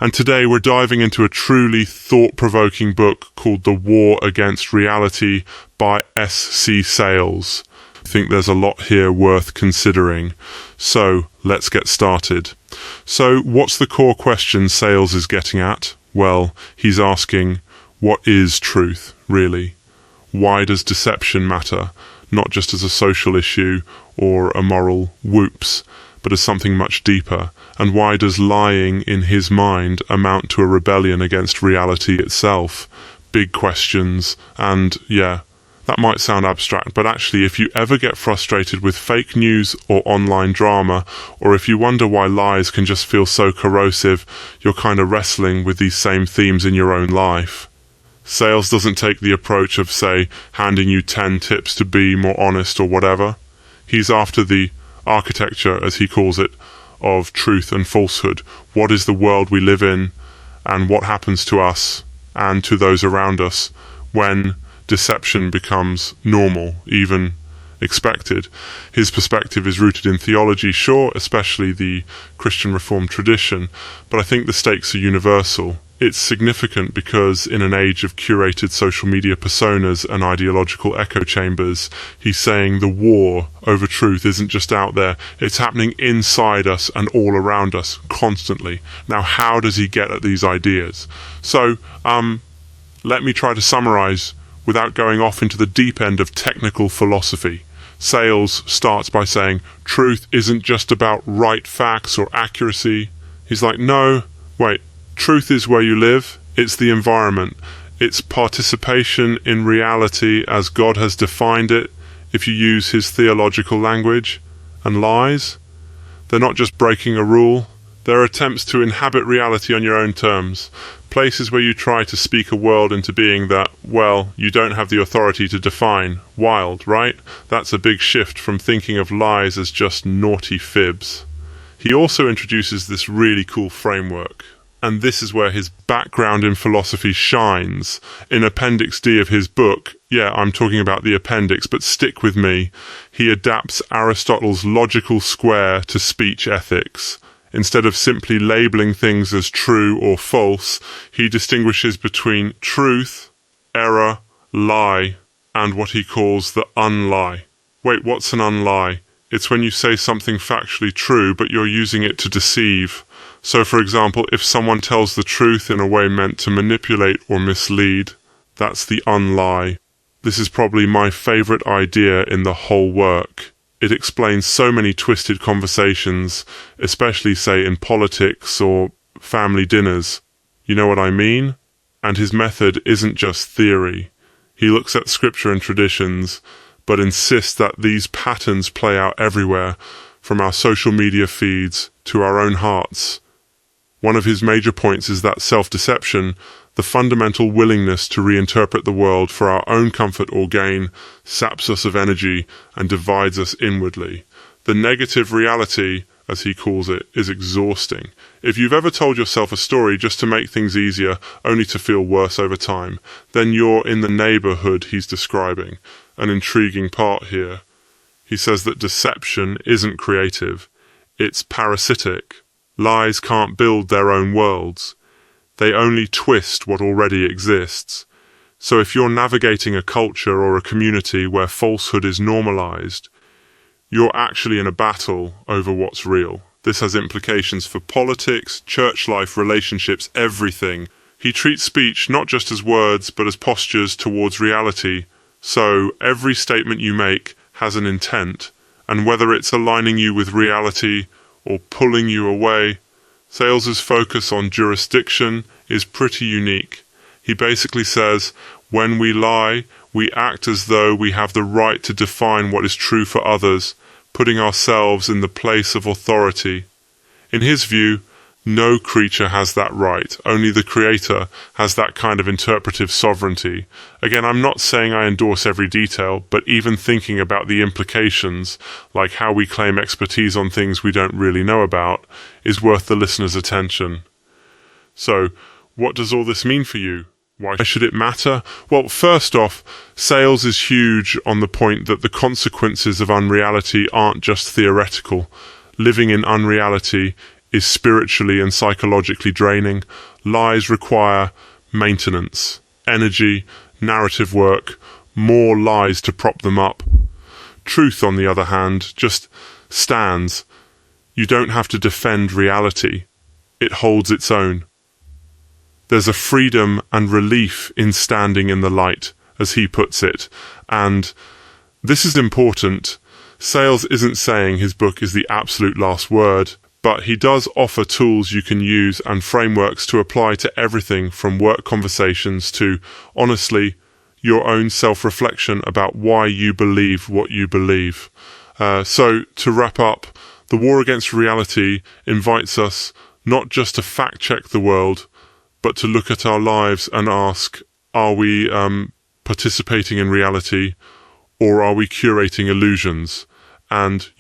And today we're diving into a truly thought-provoking book called The War Against Reality by S.C. Sayles. I think there's a lot here worth considering. So let's get started. So what's the core question Sayles is getting at? Well, he's asking, what is truth, really? Why does deception matter? Not just as a social issue or a moral whoops, but as something much deeper. And why does lying in his mind amount to a rebellion against reality itself? Big questions, and yeah, that might sound abstract, but actually if you ever get frustrated with fake news or online drama, or if you wonder why lies can just feel so corrosive, you're kind of wrestling with these same themes in your own life. Sayles doesn't take the approach of, say, handing you 10 tips to be more honest or whatever. He's after the architecture, as he calls it, of truth and falsehood. What is the world we live in, and what happens to us and to those around us when deception becomes normal, even expected. His perspective is rooted in theology, sure, especially the Christian Reformed tradition, but I think the stakes are universal. It's significant because in an age of curated social media personas and ideological echo chambers, he's saying the war over truth isn't just out there, it's happening inside us and all around us, constantly. Now, how does he get at these ideas? So, let me try to summarize without going off into the deep end of technical philosophy. Sayles starts by saying, truth isn't just about right facts or accuracy. He's like, no, wait. Truth is where you live, it's the environment, it's participation in reality as God has defined it, if you use his theological language. And lies? They're not just breaking a rule, they're attempts to inhabit reality on your own terms, places where you try to speak a world into being that, well, you don't have the authority to define. Wild, right? That's a big shift from thinking of lies as just naughty fibs. He also introduces this really cool framework. And this is where his background in philosophy shines. In Appendix D of his book, yeah, I'm talking about the appendix, but stick with me, he adapts Aristotle's logical square to speech ethics. Instead of simply labeling things as true or false, he distinguishes between truth, error, lie, and what he calls the unlie. Wait, what's an unlie? It's when you say something factually true, but you're using it to deceive. So, for example, if someone tells the truth in a way meant to manipulate or mislead, that's the unlie. This is probably my favorite idea in the whole work. It explains so many twisted conversations, especially, say, in politics or family dinners. You know what I mean? And his method isn't just theory. He looks at scripture and traditions, but insists that these patterns play out everywhere, from our social media feeds to our own hearts. One of his major points is that self-deception, the fundamental willingness to reinterpret the world for our own comfort or gain, saps us of energy and divides us inwardly. The negative reality, as he calls it, is exhausting. If you've ever told yourself a story just to make things easier, only to feel worse over time, then you're in the neighborhood he's describing. An intriguing part here. He says that deception isn't creative, it's parasitic. Lies can't build their own worlds. They only twist what already exists. So if you're navigating a culture or a community where falsehood is normalized, you're actually in a battle over what's real. This has implications for politics, church life, relationships, everything. He treats speech not just as words, but as postures towards reality. So every statement you make has an intent, and whether it's aligning you with reality or pulling you away, Sayles' focus on jurisdiction is pretty unique. He basically says, when we lie, we act as though we have the right to define what is true for others, putting ourselves in the place of authority. In his view, no creature has that right. Only the Creator has that kind of interpretive sovereignty. Again, I'm not saying I endorse every detail, but even thinking about the implications, like how we claim expertise on things we don't really know about, is worth the listener's attention. So, what does all this mean for you? Why should it matter? Well, first off, Sayles is huge on the point that the consequences of unreality aren't just theoretical. Living in unreality is spiritually and psychologically draining. Lies require maintenance, energy, narrative work, more lies to prop them up. Truth, on the other hand, just stands. You don't have to defend reality. It holds its own. There's a freedom and relief in standing in the light, as he puts it, and this is important. Sayles isn't saying his book is the absolute last word, but he does offer tools you can use and frameworks to apply to everything from work conversations to, honestly, your own self-reflection about why you believe what you believe. So, to wrap up, The War Against Reality invites us not just to fact-check the world, but to look at our lives and ask, are we participating in reality, or are we curating illusions? And,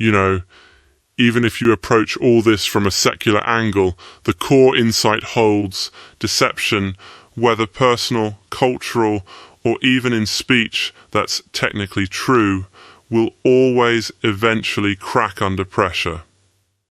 even if you approach all this from a secular angle, the core insight holds. Deception, whether personal, cultural, or even in speech that's technically true, will always eventually crack under pressure.